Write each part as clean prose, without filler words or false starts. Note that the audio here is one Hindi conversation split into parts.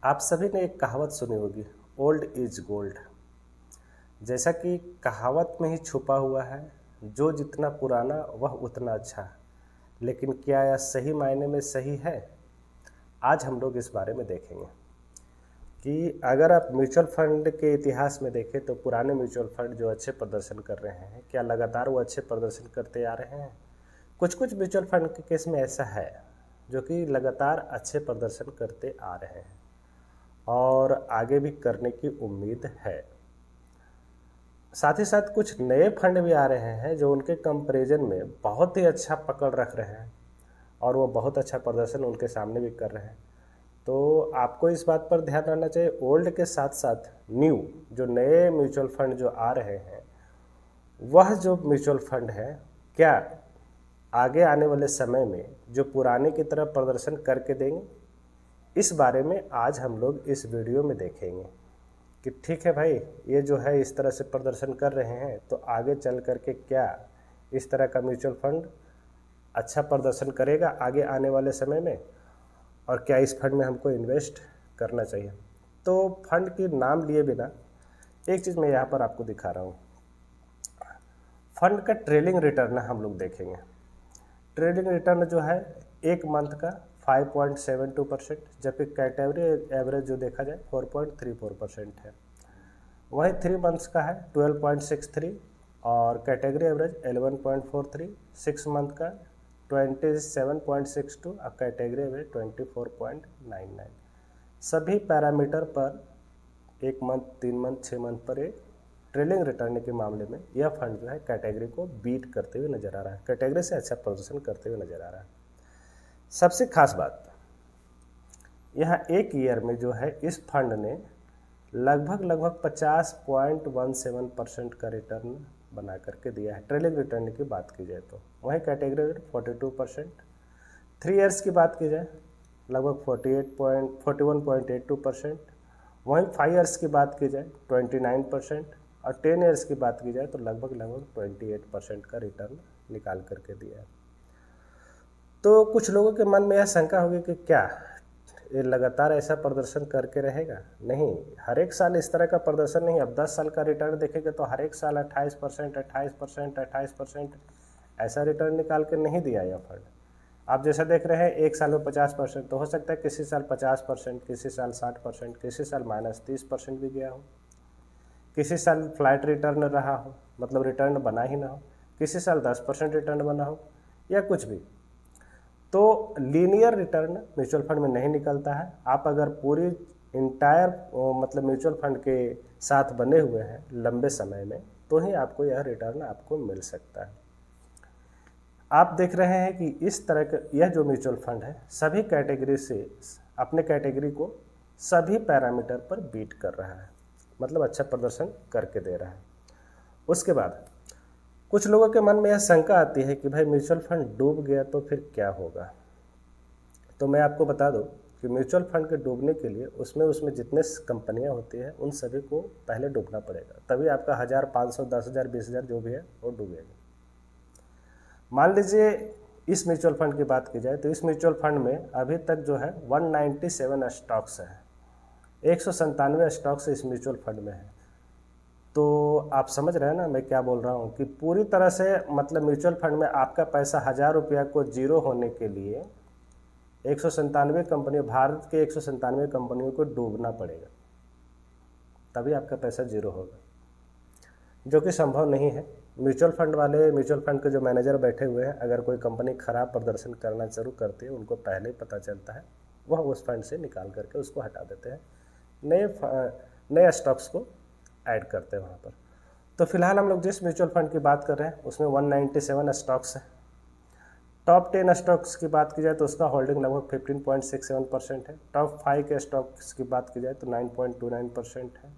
आप सभी ने एक कहावत सुनी होगी, ओल्ड इज गोल्ड। जैसा कि कहावत में ही छुपा हुआ है, जो जितना पुराना वह उतना अच्छा। लेकिन क्या यह सही मायने में सही है? आज हम लोग इस बारे में देखेंगे कि अगर आप म्यूचुअल फंड के इतिहास में देखें तो पुराने म्यूचुअल फंड जो अच्छे प्रदर्शन कर रहे हैं, क्या लगातार वो अच्छे प्रदर्शन करते आ रहे हैं? कुछ कुछ म्यूचुअल फंड के केस में ऐसा है जो कि लगातार अच्छे प्रदर्शन करते आ रहे हैं और आगे भी करने की उम्मीद है। साथ ही साथ कुछ नए फंड भी आ रहे हैं जो उनके कंपैरिजन में बहुत ही अच्छा पकड़ रख रहे हैं और वो बहुत अच्छा प्रदर्शन उनके सामने भी कर रहे हैं। तो आपको इस बात पर ध्यान रखना चाहिए, ओल्ड के साथ साथ न्यू जो नए म्यूचुअल फंड जो आ रहे हैं, वह जो म्यूचुअल फंड है क्या आगे आने वाले समय में जो पुराने की तरह प्रदर्शन करके देंगे? इस बारे में आज हम लोग इस वीडियो में देखेंगे कि ठीक है भाई, ये जो है इस तरह से प्रदर्शन कर रहे हैं तो आगे चल करके क्या इस तरह का म्यूचुअल फंड अच्छा प्रदर्शन करेगा आगे आने वाले समय में, और क्या इस फंड में हमको इन्वेस्ट करना चाहिए। तो फंड के नाम लिए बिना एक चीज़ मैं यहाँ पर आपको दिखा रहा हूँ, फंड का ट्रेलिंग रिटर्न हम लोग देखेंगे। ट्रेलिंग रिटर्न जो है एक मंथ का 5.72%, जबकि कैटेगरी एवरेज जो देखा जाए 4.34% है। वहीं 3 मंथ्स का है 12.63 और कैटेगरी एवरेज 11.43, 6 मंथ का 27.62 और कैटेगरी एवरेज 24.99। सभी पैरामीटर पर एक मंथ, 3 मंथ, 6 मंथ पर एक ट्रेलिंग रिटर्न के मामले में यह फंड जो है कैटेगरी को बीट करते हुए नजर आ रहा है, कैटेगरी से अच्छा प्रदर्शन करते हुए नजर आ रहा है। सबसे खास बात यहाँ एक ईयर में जो है इस फंड ने लगभग 50.17% का रिटर्न बना करके दिया है, ट्रेलिंग रिटर्न की बात की जाए तो। वहीं कैटेगरी रेट 42%, 3 ईयर्स की बात की जाए लगभग 41.82%, वहीं 5 ईयर्स की बात की जाए 29% और 10 ईयर्स की बात की जाए तो लगभग 28% का रिटर्न निकाल करके दिया है। तो कुछ लोगों के मन में यह शंका होगी कि क्या ये लगातार ऐसा प्रदर्शन करके रहेगा? नहीं, हर एक साल इस तरह का प्रदर्शन नहीं। अब 10 साल का रिटर्न देखेंगे तो हर एक साल 28% ऐसा रिटर्न निकाल के नहीं दिया यह फंड। आप जैसा देख रहे हैं एक साल में 50%, तो हो सकता है किसी साल 50%, किसी साल 60%, किसी साल -30% भी गया हो, किसी साल फ्लैट रिटर्न रहा हो, मतलब रिटर्न बना ही ना हो, किसी साल 10% रिटर्न बना हो या कुछ भी। तो लीनियर रिटर्न म्यूचुअल फंड में नहीं निकलता है। आप अगर पूरी इंटायर मतलब म्यूचुअल फंड के साथ बने हुए हैं लंबे समय में, तो ही आपको यह रिटर्न आपको मिल सकता है। आप देख रहे हैं कि इस तरह का यह जो म्यूचुअल फंड है सभी कैटेगरी से अपने कैटेगरी को सभी पैरामीटर पर बीट कर रहा है, मतलब अच्छा प्रदर्शन करके दे रहा है। उसके बाद कुछ लोगों के मन में यह शंका आती है कि भाई म्यूचुअल फंड डूब गया तो फिर क्या होगा। तो मैं आपको बता दूं कि म्यूचुअल फंड के डूबने के लिए उसमें जितने कंपनियां होती हैं उन सभी को पहले डूबना पड़ेगा, तभी आपका 1000, 500, 10,000, 20,000 जो भी है वो डूबेगा। मान लीजिए इस म्यूचुअल फंड की बात की जाए तो इस म्यूचुअल फंड में अभी तक जो है 197 स्टॉक्स है, 197 स्टॉक्स इस म्यूचुअल फंड में है। तो आप समझ रहे हैं ना मैं क्या बोल रहा हूँ कि पूरी तरह से मतलब म्यूचुअल फंड में आपका पैसा 1000 रुपया को जीरो होने के लिए 197 कंपनी, भारत के 197 कंपनियों को डूबना पड़ेगा, तभी आपका पैसा जीरो होगा, जो कि संभव नहीं है। म्यूचुअल फंड के जो मैनेजर बैठे हुए हैं, अगर कोई कंपनी खराब प्रदर्शन करना शुरू करती है उनको पहले ही पता चलता है, वह उस फंड से निकाल करके उसको हटा देते हैं, नए स्टॉक्स को ऐड करते हैं वहाँ पर। तो फिलहाल हम लोग जिस म्यूचुअल फंड की बात कर रहे हैं उसमें 197 स्टॉक्स है। टॉप 10 स्टॉक्स की बात की जाए तो उसका होल्डिंग लगभग 15.67% है। टॉप 5 के स्टॉक्स की बात की जाए तो 9.29% है।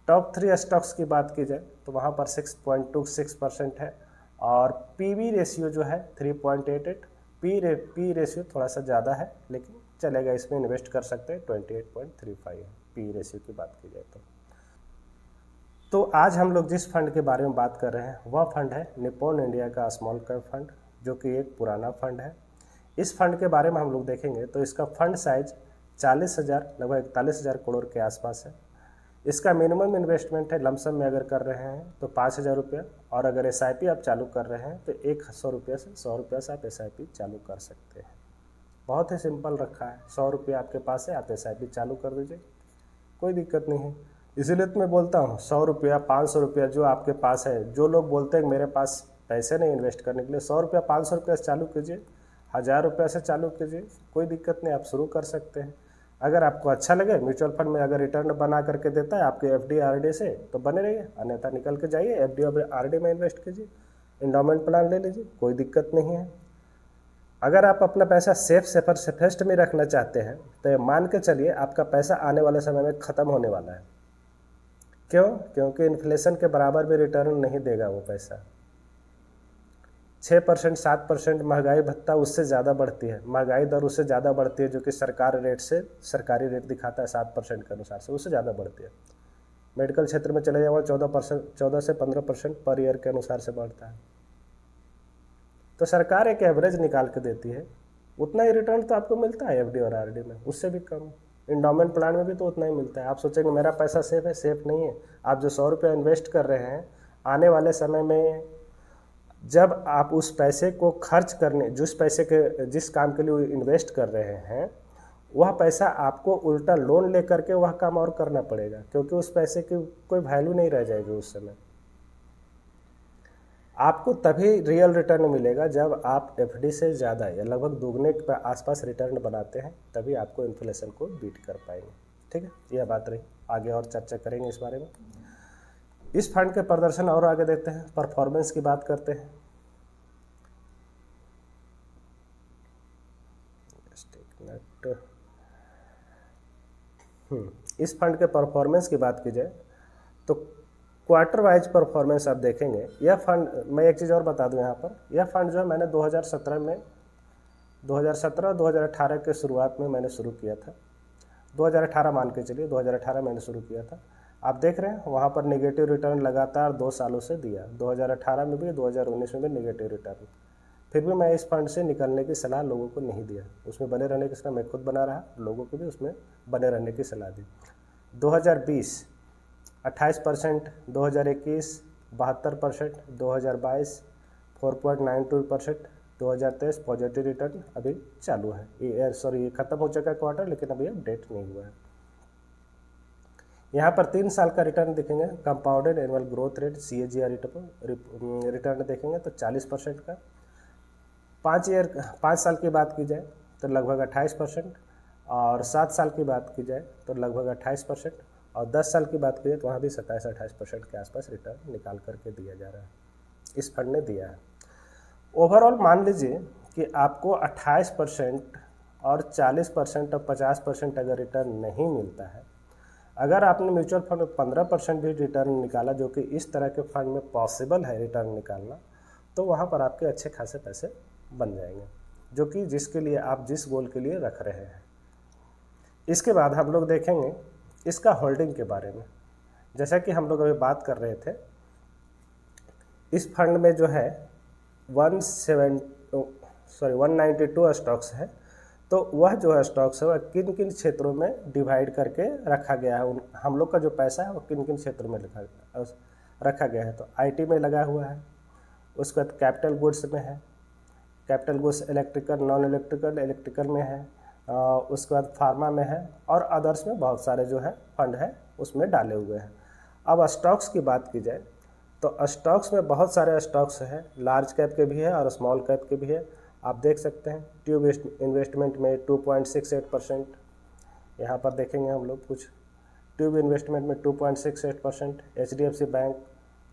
टॉप 3 स्टॉक्स की बात की जाए तो वहाँ पर 6.26% है और पीवी रेशियो जो है 3.88। पी रेशियो थोड़ा सा ज़्यादा है लेकिन चलेगा, इसमें इन्वेस्ट कर सकते हैं, 28.35 है पी रेशियो की बात की जाए तो आज हम लोग जिस फंड के बारे में बात कर रहे हैं वह फंड है निप्पॉन इंडिया का स्मॉल कैप फंड, जो कि एक पुराना फंड है। इस फंड के बारे में हम लोग देखेंगे तो इसका फंड साइज 40,000 लगभग 41,000 करोड़ के आसपास है। इसका मिनिमम इन्वेस्टमेंट है लमसम में अगर कर रहे हैं तो 5,000 रुपया, और अगर SIP आप चालू कर रहे हैं तो 100 रुपये से 100 रुपये से आप SIP चालू कर सकते हैं। बहुत ही सिंपल रखा है। 100 रुपये आपके पास है, आप SIP चालू कर दीजिए, कोई दिक्कत नहीं है। इसीलिए तो मैं बोलता हूँ 100 रुपया 500 रुपया जो आपके पास है। जो लोग बोलते हैं मेरे पास पैसे नहीं इन्वेस्ट करने के लिए, 100 रुपया 500 रुपया से चालू कीजिए, 1000 रुपये से चालू कीजिए, कोई दिक्कत नहीं, आप शुरू कर सकते हैं। अगर आपको अच्छा लगे, म्यूचुअल फंड में अगर रिटर्न बना करके देता है आपके FD RD से तो बने रहिए, अन्यथा निकल के जाइए, FD और RD में इन्वेस्ट कीजिए, इंडोमेंट प्लान ले लीजिए, कोई दिक्कत नहीं है। अगर आप अपना पैसा सेफेस्ट में रखना चाहते हैं तो मान के चलिए आपका पैसा आने वाले समय में ख़त्म होने वाला है। क्यों? क्योंकि इन्फ्लेशन के बराबर भी रिटर्न नहीं देगा वो पैसा। 6% 7% महंगाई भत्ता उससे ज़्यादा बढ़ती है, महंगाई दर उससे ज़्यादा बढ़ती है, जो कि सरकारी रेट दिखाता है 7% के अनुसार से, उससे ज़्यादा बढ़ती है। मेडिकल क्षेत्र में चले जाओ 14 से 15% पर ईयर के अनुसार से बढ़ता है। तो सरकार एक एवरेज निकाल के देती है, उतना ही रिटर्न तो आपको मिलता है FD और RD में, उससे भी कम। इंडोमेंट प्लान में भी तो उतना ही मिलता है। आप सोचेंगे मेरा पैसा सेफ है, सेफ नहीं है। आप जो 100 रुपया इन्वेस्ट कर रहे हैं, आने वाले समय में जब आप उस पैसे को खर्च करने, जिस काम के लिए इन्वेस्ट कर रहे हैं, वह पैसा आपको उल्टा लोन ले करके वह काम और करना पड़ेगा, क्योंकि उस पैसे की कोई वैल्यू नहीं रह जाएगी उस समय। आपको तभी रियल रिटर्न मिलेगा जब आप FD से ज़्यादा या लगभग दोगुने के आसपास रिटर्न बनाते हैं, तभी आपको इन्फ्लेशन को बीट कर पाएंगे। ठीक है, यह बात रही, आगे और चर्चा करेंगे इस बारे में। इस फंड के प्रदर्शन और आगे देखते हैं, परफॉर्मेंस की बात करते हैं। इस फंड के परफॉर्मेंस की बात की जाए तो क्वार्टर वाइज परफॉर्मेंस आप देखेंगे। यह फंड, मैं एक चीज़ और बता दूं यहाँ पर, यह फंड जो है मैंने 2017 और 2018 के शुरुआत में मैंने शुरू किया था। 2018 मान के चलिए, 2018 मैंने शुरू किया था। आप देख रहे हैं वहाँ पर नेगेटिव रिटर्न लगातार 2 सालों से दिया, 2018 में भी 2019 में भी नेगेटिव रिटर्न। फिर भी मैं इस फंड से निकलने की सलाह लोगों को नहीं दिया, उसमें बने रहने की सलाह मैं खुद बना रहा, लोगों को भी उसमें बने रहने की सलाह दी। 2020 28%, 2021 72%, 2022 4.92%, 2023 पॉजिटिव रिटर्न अभी चालू है। ये खत्म हो चुका है क्वार्टर, लेकिन अभी अपडेट नहीं हुआ है। यहाँ पर 3 साल का रिटर्न देखेंगे, compounded annual growth rate CAGR return देखेंगे तो 40% का। 5 साल की बात की जाए तो लगभग 28%, और 7 साल की बात की जाए तो लगभग 28%, और 10 साल की बात की जाए तो वहाँ भी 27-28% के आसपास रिटर्न निकाल करके दिया जा रहा है, इस फंड ने दिया है। ओवरऑल मान लीजिए कि आपको 28% और 40% और 50% अगर रिटर्न नहीं मिलता है, अगर आपने म्यूचुअल फंड में 15% भी रिटर्न निकाला, जो कि इस तरह के फंड में पॉसिबल है रिटर्न निकालना, तो वहाँ पर आपके अच्छे खासे पैसे बन जाएंगे, जो कि जिसके लिए आप जिस गोल के लिए रख रहे हैं। इसके बाद हम लोग देखेंगे इसका होल्डिंग के बारे में। जैसा कि हम लोग अभी बात कर रहे थे, इस फंड में जो है 192 स्टॉक्स है, तो वह जो है स्टॉक्स है वह किन किन क्षेत्रों में डिवाइड करके रखा गया है। हम लोग का जो पैसा है वो किन किन क्षेत्रों में रखा गया है। तो IT में लगा हुआ है, उसके बाद कैपिटल गुड्स में है, capital goods electrical, non electrical, electrical में है, उसके बाद फार्मा में है, और अदर्स में बहुत सारे जो है फंड है उसमें डाले हुए हैं। अब स्टॉक्स की बात की जाए तो स्टॉक्स में बहुत सारे स्टॉक्स हैं, लार्ज कैप के भी है और स्मॉल कैप के भी है। आप देख सकते हैं ट्यूब इन्वेस्टमेंट में 2.68%, यहाँ पर देखेंगे हम लोग कुछ ट्यूब इन्वेस्टमेंट में 2.68%, HDFC बैंक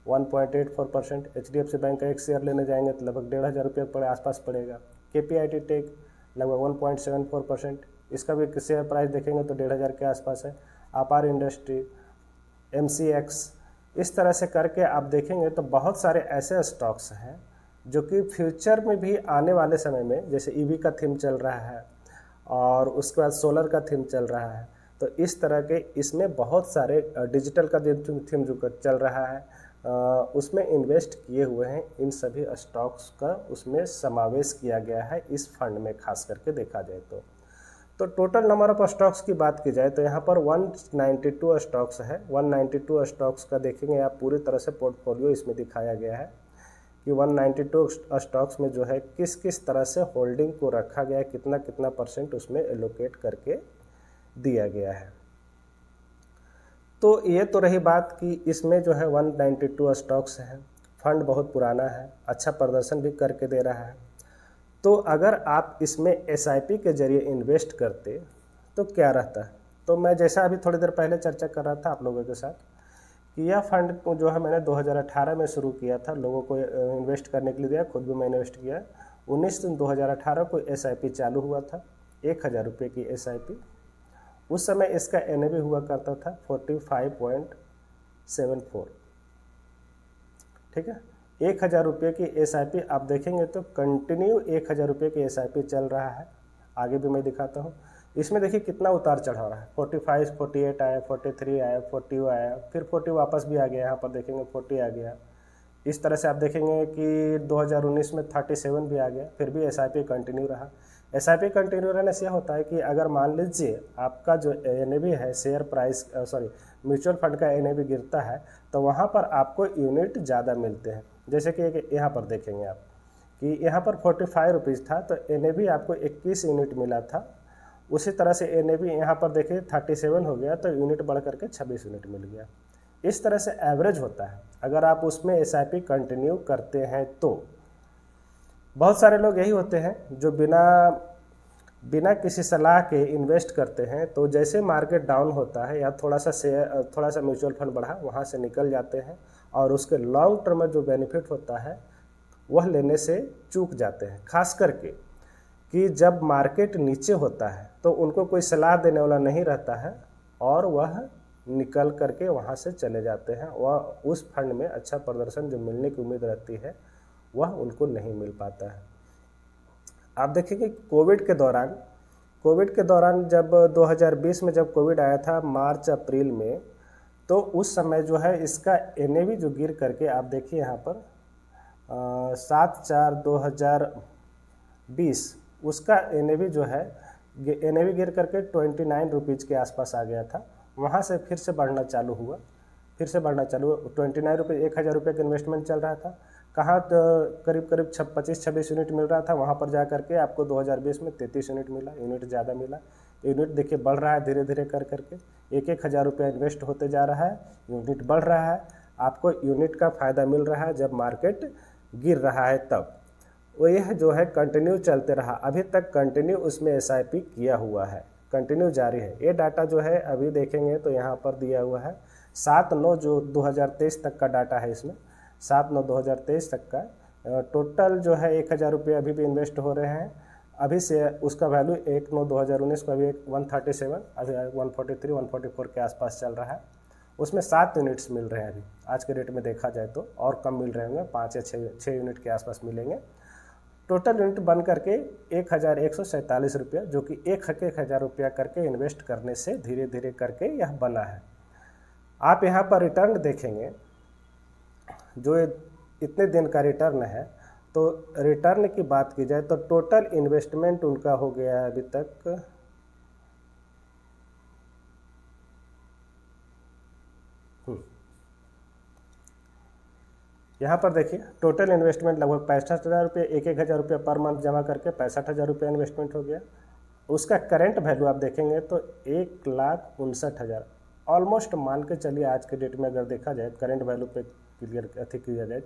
1.84%, HDFC बैंक का एक शेयर लेने जाएंगे तो लगभग 1,500 रुपये पड़े आसपास पड़ेगा। KPIT टेक लगभग 1.74%, इसका भी शेयर प्राइस देखेंगे तो 1,500 के आसपास है। अपार इंडस्ट्री, MCX, इस तरह से करके आप देखेंगे तो बहुत सारे ऐसे स्टॉक्स हैं जो कि फ्यूचर में भी आने वाले समय में, जैसे EV का थीम चल रहा है और उसके बाद सोलर का थीम चल रहा है, तो इस तरह के इसमें बहुत सारे डिजिटल का थीम जो चल रहा है उसमें इन्वेस्ट किए हुए हैं। इन सभी स्टॉक्स का उसमें समावेश किया गया है इस फंड में, खास करके देखा जाए तो टोटल नंबर ऑफ स्टॉक्स की बात की जाए तो यहाँ पर 192 स्टॉक्स है। 192 स्टॉक्स का देखेंगे आप, पूरी तरह से पोर्टफोलियो इसमें दिखाया गया है कि 192 स्टॉक्स में जो है किस किस तरह से होल्डिंग को रखा गया है, कितना कितना परसेंट उसमें एलोकेट करके दिया गया है। तो ये तो रही बात कि इसमें जो है 192 स्टॉक्स हैं, फंड बहुत पुराना है, अच्छा प्रदर्शन भी करके दे रहा है। तो अगर आप इसमें SIP के जरिए इन्वेस्ट करते तो क्या रहता है? तो मैं जैसा अभी थोड़ी देर पहले चर्चा कर रहा था आप लोगों के साथ कि यह फंड को जो है मैंने 2018 में शुरू किया था, लोगों को इन्वेस्ट करने के लिए दिया, खुद भी मैंने इन्वेस्ट किया। 19 जून 2018 को SIP चालू हुआ था, 1000 रुपये की SIP। उस समय इसका NAV हुआ करता था 45.74। ठीक है, 1000 रुपये की SIP आप देखेंगे तो कंटिन्यू 1000 रुपये की SIP चल रहा है। आगे भी मैं दिखाता हूँ। इसमें देखिए कितना उतार चढ़ाव रहा है, 45, 48 आया, 43 आया, 40 आया, फिर 40 वापस भी आ गया। यहाँ पर देखेंगे 40 आ गया। इस तरह से आप देखेंगे कि 2019 में 37 भी आ गया, फिर भी SIP कंटिन्यू रहा। SIP कंटिन्यू रहने से यह होता है कि अगर मान लीजिए आपका जो NAV है, शेयर प्राइस म्यूचुअल फंड का NAV गिरता है तो वहाँ पर आपको यूनिट ज़्यादा मिलते हैं। जैसे कि यहाँ पर देखेंगे आप कि यहाँ पर 45 रुपीज़ था तो NAV आपको 21 यूनिट मिला था। उसी तरह से NAV यहाँ पर देखिए 37 हो गया तो यूनिट बढ़ करके 26 यूनिट मिल गया। इस तरह से एवरेज होता है अगर आप उसमें SIP कंटिन्यू करते हैं तो। बहुत सारे लोग यही होते हैं जो बिना किसी सलाह के इन्वेस्ट करते हैं, तो जैसे मार्केट डाउन होता है या थोड़ा सा म्यूचुअल फंड बढ़ा, वहाँ से निकल जाते हैं और उसके लॉन्ग टर्म में जो बेनिफिट होता है वह लेने से चूक जाते हैं। खास करके कि जब मार्केट नीचे होता है तो उनको कोई सलाह देने वाला नहीं रहता है और वह निकल करके वहाँ से चले जाते हैं। वह उस फंड में अच्छा प्रदर्शन जो मिलने की उम्मीद रहती है वह उनको नहीं मिल पाता है। आप देखेंगे कोविड के दौरान जब 2020 में जब कोविड आया था मार्च अप्रैल में, तो उस समय जो है इसका NAV जो गिर करके आप देखिए यहाँ पर 7/4/2020 उसका NAV जो है NAV गिर करके 29 रुपीज़ के आसपास आ गया था। वहाँ से फिर से बढ़ना चालू हुआ 29 रुपये, 1000 रुपये का इन्वेस्टमेंट चल रहा था। कहाँ करीब 25-26 यूनिट मिल रहा था, वहाँ पर जा करके आपको 2020 में 33 यूनिट मिला, यूनिट ज़्यादा मिला। यूनिट देखिए बढ़ रहा है धीरे धीरे कर करके, 1-1000 रुपया इन्वेस्ट होते जा रहा है, यूनिट बढ़ रहा है, आपको यूनिट का फ़ायदा मिल रहा है जब मार्केट गिर रहा है तब। वो यह जो है कंटिन्यू चलते रहा, अभी तक कंटिन्यू उसमें SIP किया हुआ है, कंटिन्यू जारी है। ये डाटा जो है अभी देखेंगे तो यहाँ पर दिया हुआ है 7/9 जो 2023 तक का डाटा है। इसमें 7/9/2023 तक का टोटल जो है 1000 रुपये अभी भी इन्वेस्ट हो रहे हैं। अभी से उसका वैल्यू 1/9/2019 को अभी 137, अभी 143, 144 के आसपास चल रहा है। उसमें 7 यूनिट्स मिल रहे हैं अभी आज के डेट में देखा जाए तो, और कम मिल रहे होंगे, 5 या 6 यूनिट के आसपास मिलेंगे। टोटल यूनिट बन करके 1147 रुपया, जो कि 1000 रुपया करके इन्वेस्ट करने से धीरे धीरे करके यह बना है। आप यहाँ पर रिटर्न देखेंगे जो इतने दिन का रिटर्न है, तो रिटर्न की बात की जाए तो टोटल इन्वेस्टमेंट उनका हो गया है अभी तक यहाँ पर देखिए टोटल इन्वेस्टमेंट लगभग 65,000 रुपये, 1000 रुपये पर मंथ जमा करके 65,000 रुपये इन्वेस्टमेंट हो गया। उसका करेंट वैल्यू आप देखेंगे तो 1,59,000, ऑलमोस्ट मान के चलिए आज के डेट में अगर देखा जाए करेंट वैल्यू पे किया जाए,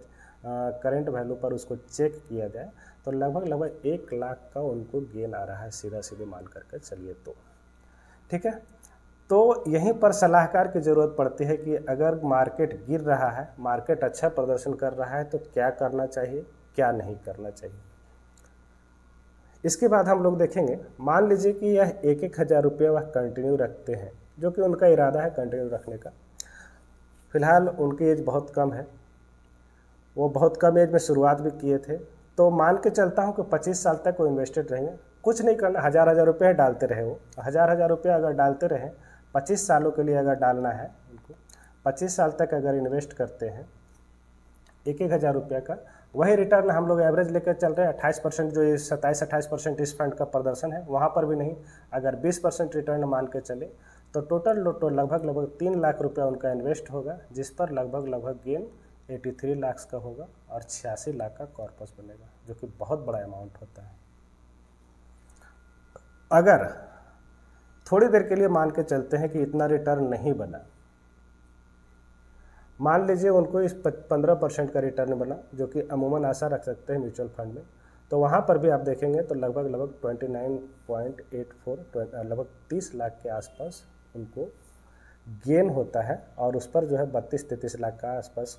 करेंट वैल्यू पर उसको चेक किया जाए तो लगभग 1 लाख का उनको गेन आ रहा है, सीधे मान करके चलिए तो। ठीक है, तो यहीं पर सलाहकार की ज़रूरत पड़ती है कि अगर मार्केट गिर रहा है, मार्केट अच्छा प्रदर्शन कर रहा है तो क्या करना चाहिए, क्या नहीं करना चाहिए। इसके बाद हम लोग देखेंगे, मान लीजिए कि यह 1-1000 रुपये वह कंटिन्यू रखते हैं, जो कि उनका इरादा है कंटिन्यू रखने का। फिलहाल उनकी एज बहुत कम है, वो बहुत कम एज में शुरुआत भी किए थे, तो मान के चलता हूँ कि 25 साल तक वो इन्वेस्टेड रहेंगे। कुछ नहीं करना, 1000 रुपये डालते रहे, वो 1000 रुपये अगर डालते रहें 25 सालों के लिए अगर डालना है उनको, 25 साल तक अगर इन्वेस्ट करते हैं 1-1000 रुपये का, वही रिटर्न हम लोग एवरेज लेकर चल रहे हैं 28%, जो ये 27-28% इस फंड का प्रदर्शन है, वहाँ पर भी नहीं। अगर 20% रिटर्न मान के चले तो टोटल लगभग 3 लाख रुपया उनका इन्वेस्ट होगा, जिस पर लगभग गेन 83 लाख का होगा और 86 लाख का कॉर्पस बनेगा, जो कि बहुत बड़ा अमाउंट होता है। अगर थोड़ी देर के लिए मान के चलते हैं कि इतना रिटर्न नहीं बना, मान लीजिए उनको इस 15% का रिटर्न बना, जो कि अमूमन आशा रख सकते हैं म्यूचुअल फंड में, तो वहाँ पर भी आप देखेंगे तो लगभग 29.84 लगभग 30 लाख के आसपास उनको गेन होता है, और उस पर जो है 32-33 लाख का आसपास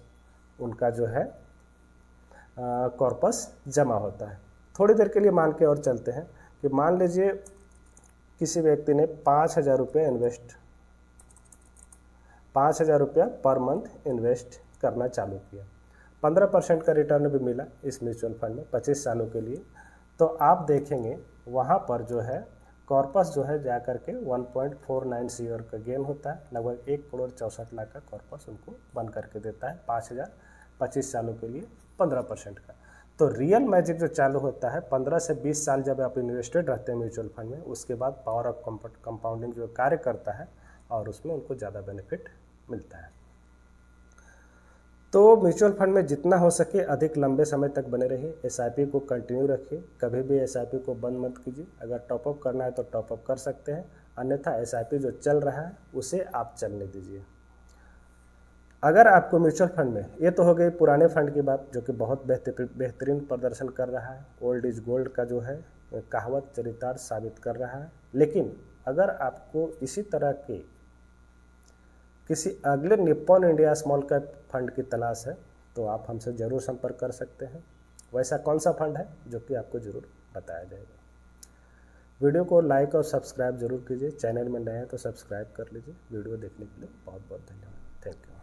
उनका जो है कॉर्पस जमा होता है। थोड़ी देर के लिए मान के और चलते हैं कि मान लीजिए किसी व्यक्ति ने 5,000 रुपया पर मंथ इन्वेस्ट करना चालू किया, 15% का रिटर्न भी मिला इस म्यूचुअल फंड में 25 सालों के लिए, तो आप देखेंगे वहाँ पर जो है कॉर्पस जो है जा कर के 1.49 CR का गेन होता है, लगभग 1,64 लाख का कॉर्पस उनको बन करके देता है 5,000 25 सालों के लिए 15% का। तो रियल मैजिक जो चालू होता है 15 से 20 साल जब आप इन्वेस्टेड रहते हैं म्यूचुअल फंड में, उसके बाद पावर ऑफ कंपाउंडिंग जो कार्य करता है और उसमें उनको ज़्यादा बेनिफिट मिलता है। तो म्यूचुअल फंड में जितना हो सके अधिक लंबे समय तक बने रहिए, SIP को कंटिन्यू रखिए, कभी भी SIP को बंद मत कीजिए। अगर टॉपअप करना है तो टॉपअप कर सकते हैं, अन्यथा SIP जो चल रहा है उसे आप चलने दीजिए। अगर आपको म्यूचुअल फंड में, ये तो हो गई पुराने फंड की बात जो कि बहुत बेहतरीन प्रदर्शन कर रहा है, ओल्ड इज गोल्ड का जो है कहावत चरितार्थ साबित कर रहा है, लेकिन अगर आपको इसी तरह के किसी अगले Nippon India small cap fund की तलाश है तो आप हमसे ज़रूर संपर्क कर सकते हैं। वैसा कौन सा फंड है जो कि आपको ज़रूर बताया जाएगा। वीडियो को लाइक और सब्सक्राइब जरूर कीजिए, चैनल में नए हैं तो सब्सक्राइब कर लीजिए। वीडियो देखने के लिए बहुत बहुत धन्यवाद। Thank you.